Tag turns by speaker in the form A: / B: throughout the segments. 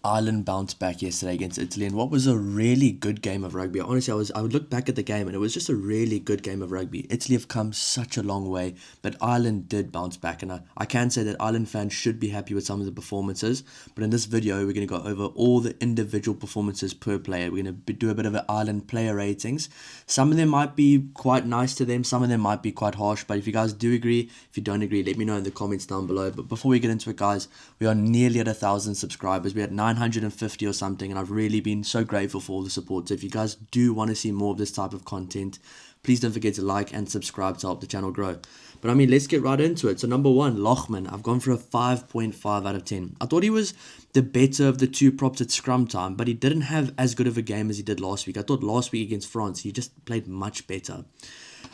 A: Ireland bounced back yesterday against Italy in what was a really good game of rugby. Honestly, I would look back at the game and it was just a really good game of rugby. Italy have come such a long way, but Ireland did bounce back, and I can say that Ireland fans should be happy with some of the performances. But in this video, we're going to go over all the individual performances per player. We're going to do a bit of an Ireland player ratings. Some of them might be quite nice to them, some of them might be quite harsh, but if you guys do agree, if you don't agree, let me know in the comments down below. But before we get into it, guys, we are nearly at 1,000 subscribers. We're at 950 or something, and I've really been so grateful for all the support. So if you guys do want to see more of this type of content, please don't forget to like and subscribe to help the channel grow. But I mean, let's get right into it. So number one, Lochman. I've gone for a 5.5 out of 10. I thought he was the better of the two props at scrum time, but he didn't have as good of a game as he did last week. I thought last week against France, he just played much better.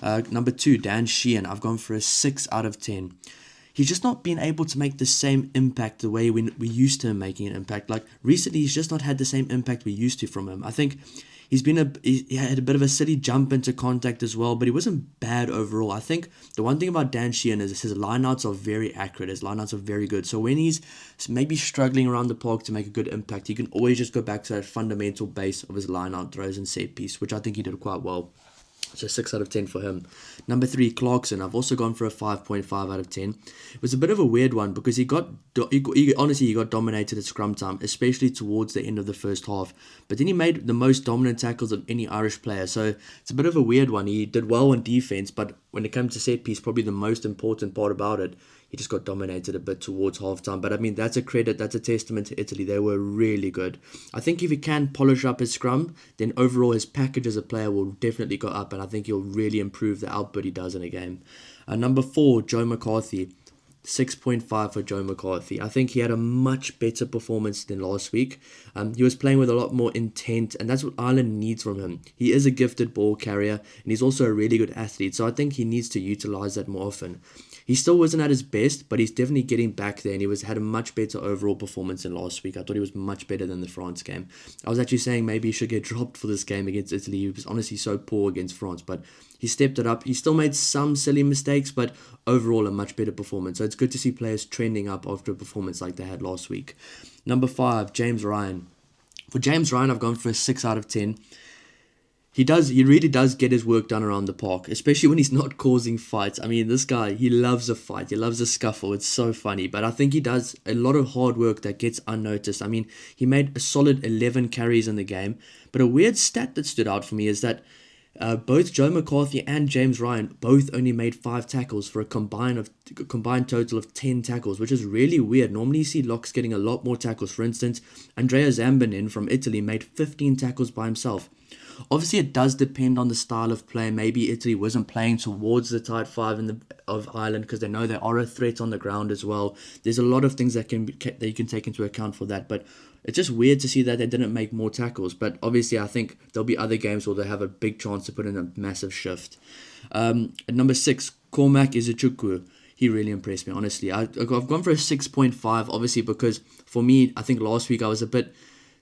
A: Number two, Dan Sheehan. I've gone for a 6 out of 10. He's just not been able to make the same impact the way we used to him making an impact. Like recently, he's just not had the same impact we used to from him. I think he had a bit of a silly jump into contact as well, but he wasn't bad overall. I think the one thing about Dan Sheehan is his lineouts are very accurate. His lineouts are very good. So when he's maybe struggling around the park to make a good impact, he can always just go back to that fundamental base of his lineout throws and set piece, which I think he did quite well. So 6 out of 10 for him. Number 3, Clarkson. I've also gone for a 5.5 out of 10. It was a bit of a weird one because he got dominated at scrum time, especially towards the end of the first half. But then he made the most dominant tackles of any Irish player. So it's a bit of a weird one. He did well on defense, but when it comes to set piece, probably the most important part about it, he just got dominated a bit towards halftime. But I mean, that's a credit, that's a testament to Italy. They were really good. I think if he can polish up his scrum, then overall his package as a player will definitely go up, and I think he'll really improve the output he does in a game. Number 4, Joe McCarthy. 6.5 for Joe McCarthy. I think he had a much better performance than last week. He was playing with a lot more intent, and that's what Ireland needs from him. He is a gifted ball carrier, and he's also a really good athlete, so I think he needs to utilize that more often. He still wasn't at his best, but he's definitely getting back there, and he had a much better overall performance than last week. I thought he was much better than the France game. I was actually saying maybe he should get dropped for this game against Italy. He was honestly so poor against France, but he stepped it up. He still made some silly mistakes, but overall a much better performance. So it's good to see players trending up after a performance like they had last week. Number 5, James Ryan. For James Ryan, I've gone for a 6 out of 10. He really does get his work done around the park, especially when he's not causing fights. I mean, this guy, he loves a fight. He loves a scuffle. It's so funny. But I think he does a lot of hard work that gets unnoticed. I mean, he made a solid 11 carries in the game. But a weird stat that stood out for me is that both Joe McCarthy and James Ryan both only made 5 tackles for a combined total of 10 tackles, which is really weird. Normally you see locks getting a lot more tackles. For instance, Andrea Zambanin from Italy made 15 tackles by himself. Obviously, it does depend on the style of play. Maybe Italy wasn't playing towards the tight 5 of Ireland because they know they are a threat on the ground as well. There's a lot of things that you can take into account for that. But it's just weird to see that they didn't make more tackles. But obviously, I think there'll be other games where they have a big chance to put in a massive shift. At number 6, Cormac Izuchukwu. He really impressed me, honestly. I've gone for a 6.5, obviously, because for me, I think last week I was a bit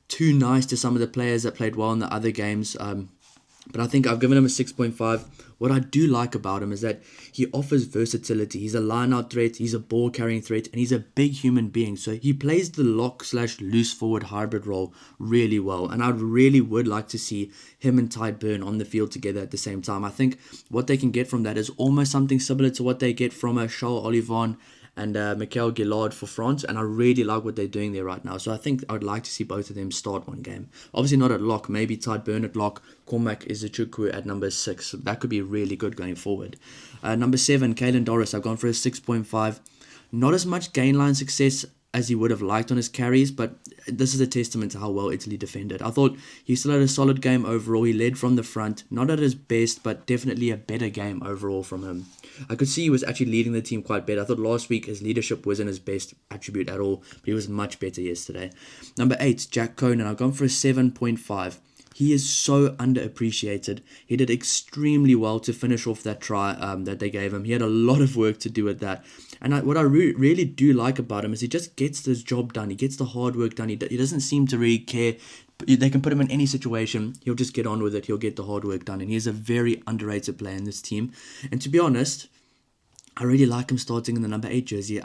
A: too nice to some of the players that played well in the other games. But I think I've given him a 6.5. What I do like about him is that he offers versatility. He's a line-out threat, he's a ball-carrying threat, and he's a big human being. So he plays the lock/loose forward hybrid role really well. And I really would like to see him and Ty Burn on the field together at the same time. I think what they can get from that is almost something similar to what they get from Charles Olivon and Michael Gillard for France, and I really like what they're doing there right now. So I think I would like to see both of them start one game. Obviously not at lock, maybe Ty Burn at lock, Cormac Izuchukwu at number 6. So that could be really good going forward. Number 7, Caelan Doris. I've gone for a 6.5. Not as much gain line success as he would have liked on his carries, but this is a testament to how well Italy defended. I thought he still had a solid game overall. He led from the front, not at his best, but definitely a better game overall from him. I could see he was actually leading the team quite better. I thought last week his leadership wasn't his best attribute at all, but he was much better yesterday. Number 8, Jack Conan. I've gone for a 7.5. He is so underappreciated. He did extremely well to finish off that try that they gave him. He had a lot of work to do with that. And what I really do like about him is he just gets this job done. He gets the hard work done. He doesn't seem to really care. They can put him in any situation. He'll just get on with it. He'll get the hard work done. And he's a very underrated player in this team. And to be honest, I really like him starting in the number 8 jersey.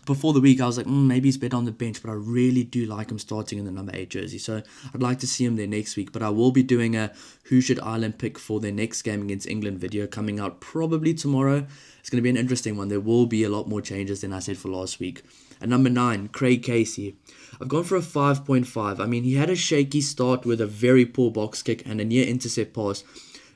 A: before the week, I was like, maybe he's better on the bench, but I really do like him starting in the number 8 jersey. So I'd like to see him there next week. But I will be doing a who should Ireland pick for their next game against England video coming out probably tomorrow. It's going to be an interesting one. There will be a lot more changes than I said for last week. At number 9, Craig Casey. I've gone for a 5.5. I mean, he had a shaky start with a very poor box kick and a near intercept pass.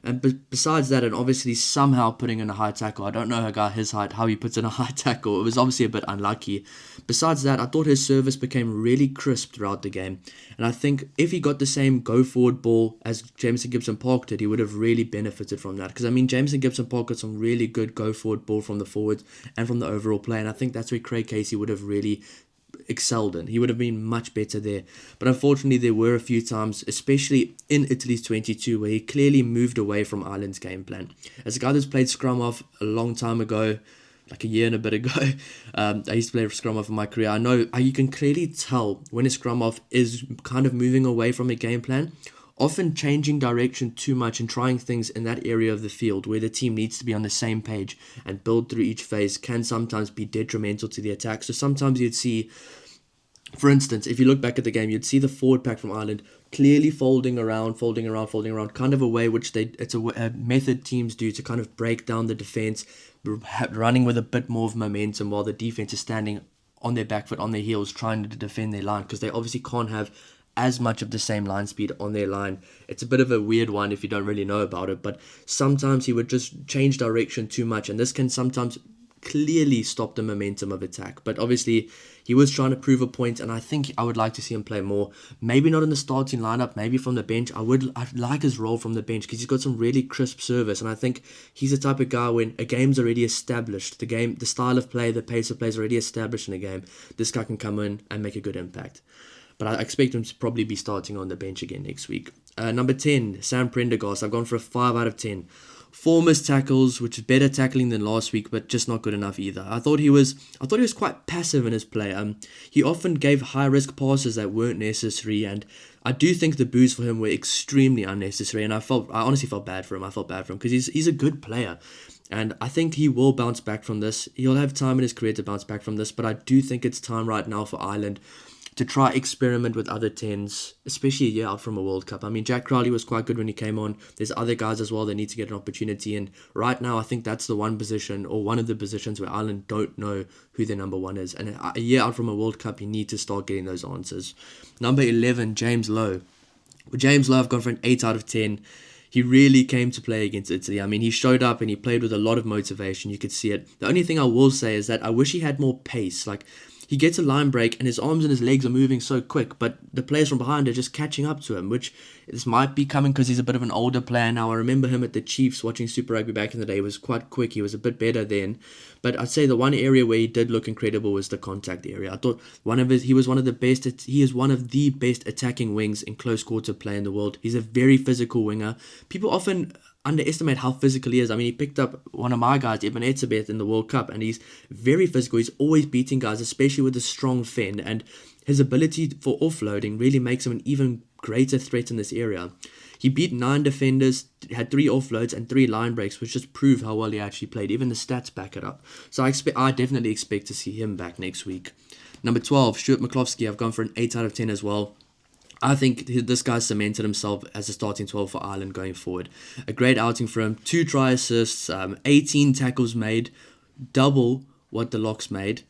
A: And besides that, and obviously somehow putting in a high tackle. I don't know his height, how he puts in a high tackle. It was obviously a bit unlucky. Besides that, I thought his service became really crisp throughout the game. And I think if he got the same go-forward ball as Jameson Gibson-Park did, he would have really benefited from that. Because, I mean, Jameson Gibson-Park got some really good go-forward ball from the forwards and from the overall play. And I think that's where Craig Casey would have really excelled in. He would have been much better there. But unfortunately, there were a few times, especially in Italy's 22, where he clearly moved away from Ireland's game plan. As a guy that's played scrum off a long time ago, like a year and a bit ago, I used to play scrum off in my career. I know you can clearly tell when a scrum off is kind of moving away from a game plan, often changing direction too much and trying things in that area of the field where the team needs to be on the same page and build through each phase can sometimes be detrimental to the attack. So sometimes you'd see, for instance, if you look back at the game, you'd see the forward pack from Ireland clearly folding around, kind of a way which it's a method teams do to kind of break down the defense, running with a bit more of momentum while the defense is standing on their back foot, on their heels, trying to defend their line, because they obviously can't have as much of the same line speed on their line. It's a bit of a weird one if you don't really know about it, but sometimes he would just change direction too much, and this can sometimes clearly stop the momentum of attack. But obviously he was trying to prove a point, and I think I would like to see him play more. Maybe not in the starting lineup, maybe from the bench. I'd like his role from the bench because he's got some really crisp service, and I think he's the type of guy when a game's already established, the style of play, the pace of play is already established in a game, this guy can come in and make a good impact. But I expect him to probably be starting on the bench again next week. Number 10, Sam Prendergast. I've gone for a 5 out of 10. 4 missed tackles, which is better tackling than last week, but just not good enough either. I thought he was quite passive in his play. He often gave high-risk passes that weren't necessary, and I do think the boos for him were extremely unnecessary, and I honestly felt bad for him. I felt bad for him because he's a good player. And I think he will bounce back from this. He'll have time in his career to bounce back from this, but I do think it's time right now for Ireland to try experiment with other 10s, especially a year out from a World Cup. I mean, Jack Crowley was quite good when he came on. There's other guys as well that need to get an opportunity. And right now, I think that's the one position or one of the positions where Ireland don't know who their number 1 is. And a year out from a World Cup, you need to start getting those answers. Number 11, James Lowe. With James Lowe, I've gone for an 8 out of 10. He really came to play against Italy. I mean, he showed up and he played with a lot of motivation. You could see it. The only thing I will say is that I wish he had more pace. Like, he gets a line break and his arms and his legs are moving so quick, but the players from behind are just catching up to him, which this might be coming because he's a bit of an older player now. I remember him at the Chiefs watching Super Rugby back in the day. He was quite quick. He was a bit better then. But I'd say the one area where he did look incredible was the contact area. I thought he is one of the best attacking wings in close quarter play in the world. He's a very physical winger. People often underestimate how physical he is. I mean, he picked up one of my guys, Eben Etzebeth, in the World Cup, and he's very physical. He's always beating guys, especially with a strong fin, and his ability for offloading really makes him an even greater threat in this area. He beat 9 defenders, had 3 offloads and 3 line breaks, which just prove how well he actually played. Even the stats back it up. So I definitely expect to see him back next week. Number 12, Stuart McCloskey. I've gone for an 8 out of 10 as well. I think this guy cemented himself as a starting 12 for Ireland going forward. A great outing for him. 2 try assists, 18 tackles made, double what the Locks made.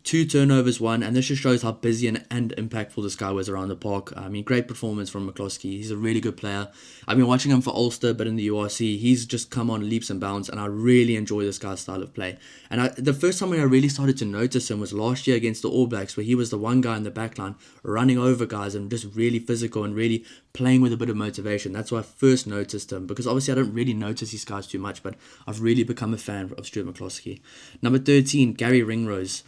A: 2 turnovers won, and this just shows how busy and impactful this guy was around the park. I mean, great performance from McCloskey. He's a really good player. I've been watching him for Ulster, but in the URC, he's just come on leaps and bounds, and I really enjoy this guy's style of play. And the first time when I really started to notice him was last year against the All Blacks, where he was the one guy in the backline running over guys and just really physical and really playing with a bit of motivation. That's why I first noticed him, because obviously I don't really notice these guys too much, but I've really become a fan of Stuart McCloskey. Number 13, Gary Ringrose.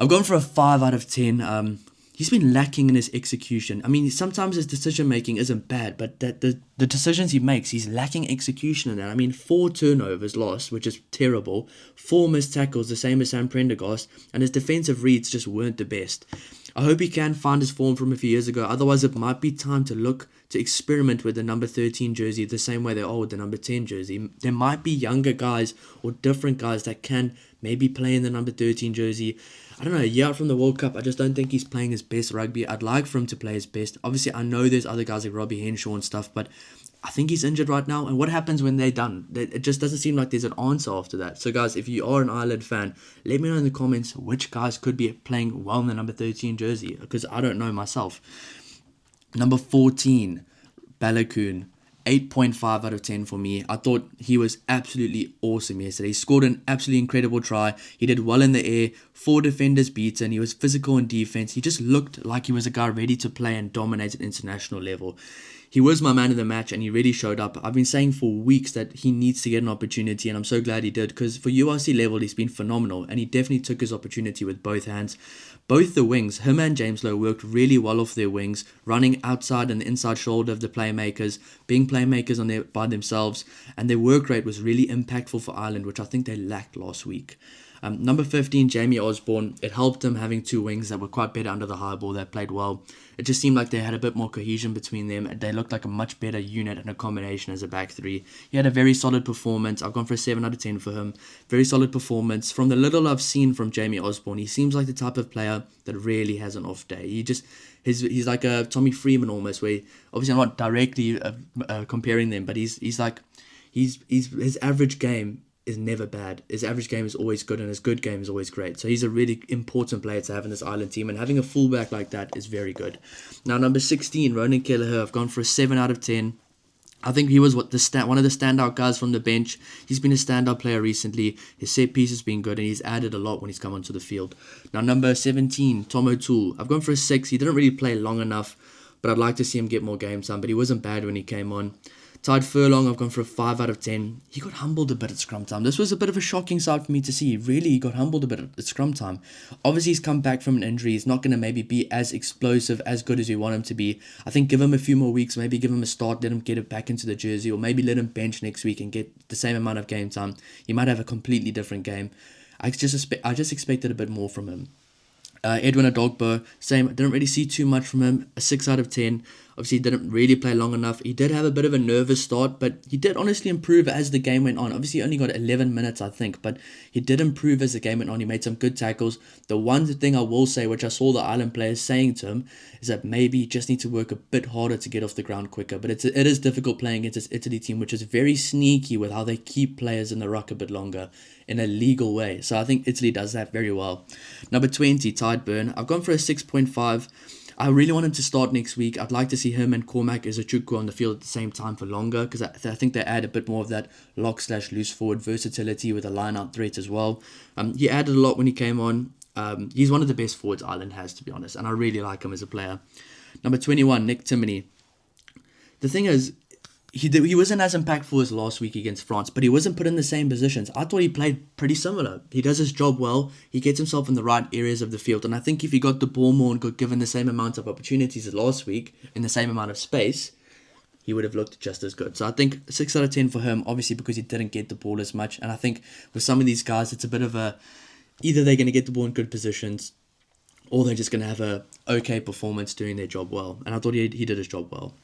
A: I've gone for a 5 out of 10. He's been lacking in his execution. I mean, sometimes his decision-making isn't bad, but the decisions he makes, he's lacking execution in that. I mean, 4 turnovers lost, which is terrible. 4 missed tackles, the same as Sam Prendergast, and his defensive reads just weren't the best. I hope he can find his form from a few years ago. Otherwise, it might be time to look to experiment with the number 13 jersey the same way they are with the number 10 jersey. There might be younger guys or different guys that can maybe playing the number 13 jersey. I don't know, a year out from the World Cup, I just don't think he's playing his best rugby. I'd like for him to play his best. Obviously, I know there's other guys like Robbie Henshaw and stuff, but I think he's injured right now. And what happens when they're done? It just doesn't seem like there's an answer after that. So, guys, if you are an Ireland fan, let me know in the comments which guys could be playing well in the number 13 jersey, because I don't know myself. Number 14, Balakoon. 8.5 out of 10 for me. I thought he was absolutely awesome yesterday. He scored an absolutely incredible try. He did well in the air. 4 defenders beaten. He was physical in defense. He just looked like he was a guy ready to play and dominate at international level. He was my man of the match and he really showed up. I've been saying for weeks that he needs to get an opportunity, and I'm so glad he did, because for URC level he's been phenomenal and he definitely took his opportunity with both hands. Both the wings, him and James Lowe, worked really well off their wings, running outside and the inside shoulder of the playmakers, being playmakers by themselves, and their work rate was really impactful for Ireland, which I think they lacked last week. Number 15, Jamie Osborne. It helped him having 2 wings that were quite better under the high ball, that played well. It just seemed like they had a bit more cohesion between them. They looked like a much better unit and a combination as a back 3. He had a very solid performance. I've gone for a 7 out of 10 for him. Very solid performance. From the little I've seen from Jamie Osborne, he seems like the type of player that really has an off day. He's like a Tommy Freeman almost, where obviously I'm not directly comparing them, but his average game is never bad. His average game is always good, and his good game is always great. So he's a really important player to have in this Ireland team, and having a fullback like that is very good. Now, number 16, Ronan Kelleher. I've gone for a 7 out of 10. I think he was one of the standout guys from the bench. He's been a standout player recently. His set piece has been good, and he's added a lot when he's come onto the field. Now, number 17, Tom O'Toole. I've gone for a 6. He didn't really play long enough, but I'd like to see him get more game time, but he wasn't bad when he came on. Tide Furlong, I've gone for a 5 out of 10. He got humbled a bit at scrum time. This was a bit of a shocking side for me to see. Really, he got humbled a bit at scrum time. Obviously, he's come back from an injury. He's not going to maybe be as explosive, as good as we want him to be. I think give him a few more weeks, maybe give him a start, let him get it back into the jersey, or maybe let him bench next week and get the same amount of game time. He might have a completely different game. I just expected a bit more from him. Edwin Adogbo, same. Didn't really see too much from him. A 6 out of 10. Obviously, didn't really play long enough. He did have a bit of a nervous start, but he did honestly improve as the game went on. Obviously, he only got 11 minutes, I think, but he did improve as the game went on. He made some good tackles. The one thing I will say, which I saw the Ireland players saying to him, is that maybe he just needs to work a bit harder to get off the ground quicker. But it is difficult playing against this Italy team, which is very sneaky with how they keep players in the ruck a bit longer in a legal way. So I think Italy does that very well. Number 20, Tide Burn. I've gone for a 6.5. I really want him to start next week. I'd like to see him and Cormac Ezechuku on the field at the same time for longer, because I think they add a bit more of that lock/loose forward versatility with a line-out threat as well. He added a lot when he came on. He's one of the best forwards Ireland has, to be honest, and I really like him as a player. Number 21, Nick Timoney. The thing is, he wasn't as impactful as last week against France, but he wasn't put in the same positions. I thought he played pretty similar. He does his job well. He gets himself in the right areas of the field, and I think if he got the ball more and got given the same amount of opportunities as last week in the same amount of space, he would have looked just as good. So I think 6 out of 10 for him, obviously because he didn't get the ball as much. And I think with some of these guys, it's a bit of either they're going to get the ball in good positions, or they're just going to have a okay performance doing their job well. And I thought he did his job well.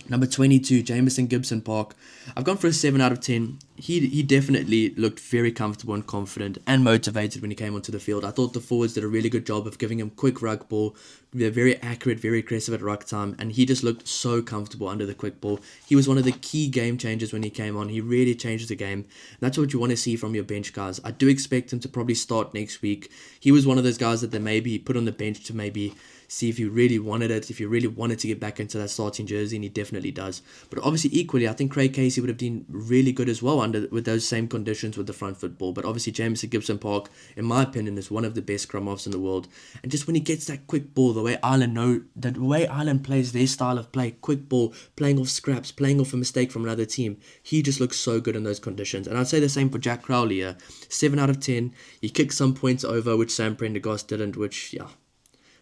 A: Number 22, Jamison Gibson Park. I've gone for a 7 out of 10. He definitely looked very comfortable and confident and motivated when he came onto the field. I thought the forwards did a really good job of giving him quick ruck ball. They're very accurate, very aggressive at ruck time, and he just looked so comfortable under the quick ball. He was one of the key game changers when he came on. He really changed the game. And that's what you want to see from your bench guys. I do expect him to probably start next week. He was one of those guys that they maybe put on the bench to maybe see if he really wanted it, if he really wanted to get back into that starting jersey, and he definitely does. But obviously, equally, I think Craig Casey would have been really good as well with those same conditions with the front foot ball. But obviously, Jamison Gibson Park, in my opinion, is one of the best scrum offs in the world. And just when he gets that quick ball, the way Ireland plays their style of play, quick ball, playing off scraps, playing off a mistake from another team, he just looks so good in those conditions. And I'd say the same for Jack Crowley. 7 out of 10. He kicked some points over, which Sam Prendergast didn't, which,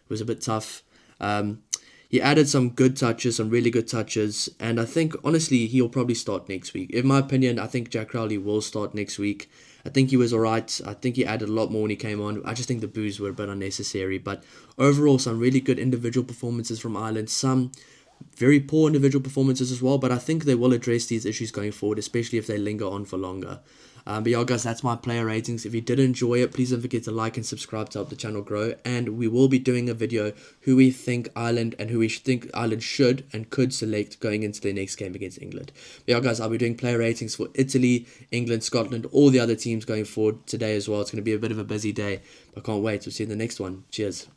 A: was a bit tough. He added some good touches, some really good touches, and I think, honestly, he'll probably start next week. In my opinion, I think Jack Crowley will start next week. I think he was alright. I think he added a lot more when he came on. I just think the boos were a bit unnecessary, but overall, some really good individual performances from Ireland, some very poor individual performances as well, but I think they will address these issues going forward, especially if they linger on for longer. But yeah, guys, that's my player ratings. If you did enjoy it, please don't forget to like and subscribe to help the channel grow. And we will be doing a video who we think Ireland and who we think Ireland should and could select going into their next game against England. But yeah, guys, I'll be doing player ratings for Italy, England, Scotland, all the other teams going forward today as well. It's going to be a bit of a busy day. I can't wait. We'll see you in the next one. Cheers.